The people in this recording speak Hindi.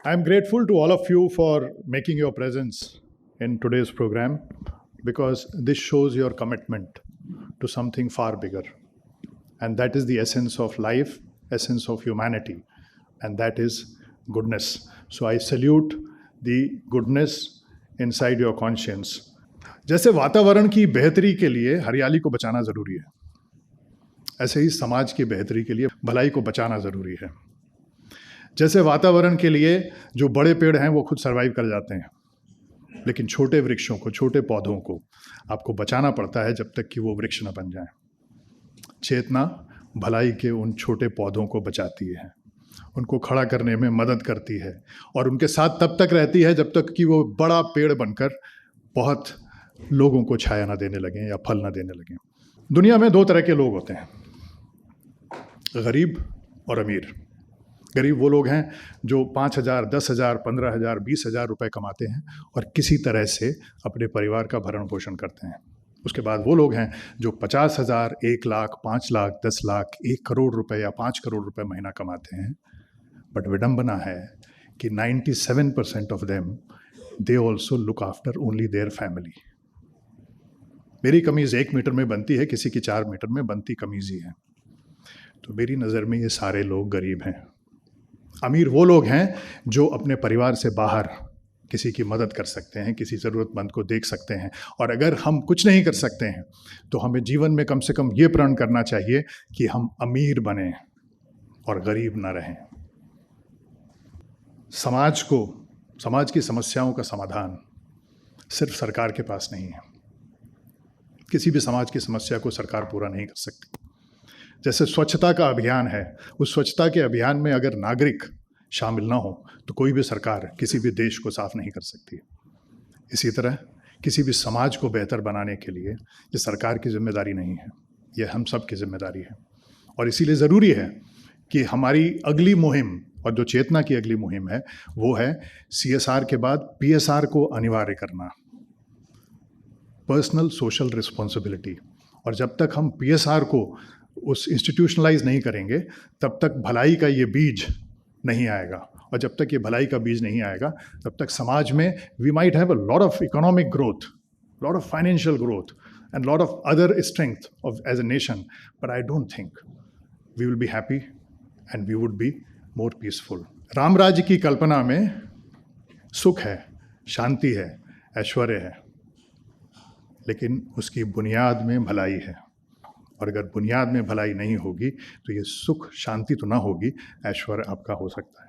I am grateful to all of you for making your presence in today's program because this shows your commitment to something far bigger. And that is the essence of life, essence of humanity, and that is goodness. So I salute the goodness inside your conscience. जैसे वातावरण की बेहतरी के लिए हरियाली को बचाना ज़रूरी है, ऐसे ही समाज की बेहतरी के लिए भलाई को बचाना ज़रूरी है। जैसे वातावरण के लिए जो बड़े पेड़ हैं वो खुद सर्वाइव कर जाते हैं, लेकिन छोटे वृक्षों को, छोटे पौधों को आपको बचाना पड़ता है जब तक कि वो वृक्ष न बन जाएं। चेतना भलाई के उन छोटे पौधों को बचाती है, उनको खड़ा करने में मदद करती है और उनके साथ तब तक रहती है जब तक कि वो बड़ा पेड़ बनकर बहुत लोगों को छाया ना देने लगें या फल ना देने लगें। दुनिया में दो तरह के लोग होते हैं, गरीब और अमीर। गरीब वो लोग हैं जो 5,000, 10,000, 15,000, 20,000 रुपए कमाते हैं और किसी तरह से अपने परिवार का भरण पोषण करते हैं। उसके बाद वो लोग हैं जो 50,000, 1 लाख, 5 लाख, 10 लाख, 1 करोड़ रुपए या 5 करोड़ रुपए महीना कमाते हैं। बट विडंबना है कि 97% of them they also look after only their family. मेरी कमीज़ 1 मीटर में बनती है, किसी की 4 मीटर में बनती कमीज़ ही है। तो मेरी नज़र में ये सारे लोग गरीब हैं। अमीर वो लोग हैं जो अपने परिवार से बाहर किसी की मदद कर सकते हैं, किसी ज़रूरतमंद को देख सकते हैं। और अगर हम कुछ नहीं कर सकते हैं तो हमें जीवन में कम से कम ये प्रण करना चाहिए कि हम अमीर बने और गरीब ना रहें। समाज की समस्याओं का समाधान सिर्फ सरकार के पास नहीं है। किसी भी समाज की समस्या को सरकार पूरा नहीं कर सकती। जैसे स्वच्छता का अभियान है, उस स्वच्छता के अभियान में अगर नागरिक शामिल ना हो तो कोई भी सरकार किसी भी देश को साफ नहीं कर सकती। इसी तरह किसी भी समाज को बेहतर बनाने के लिए ये सरकार की जिम्मेदारी नहीं है, ये हम सब की जिम्मेदारी है। और इसीलिए ज़रूरी है कि हमारी अगली मुहिम, और जो चेतना की अगली मुहिम है, वो है CSR के बाद PSR को अनिवार्य करना, पर्सनल सोशल रिस्पॉन्सिबिलिटी। और जब तक हम PSR को उस इंस्टीट्यूशनलाइज नहीं करेंगे तब तक भलाई का ये बीज नहीं आएगा। और जब तक ये भलाई का बीज नहीं आएगा तब तक समाज में we might have a lot of economic growth, lot of financial growth and lot of other strength of as a nation, but I don't think we will be happy and we would be more peaceful. Ram राज्य की कल्पना में सुख है, शांति है, ऐश्वर्य है, लेकिन उसकी बुनियाद में भलाई है। और अगर बुनियाद में भलाई नहीं होगी तो ये सुख शांति तो ना होगी, ऐश्वर्य आपका हो सकता है।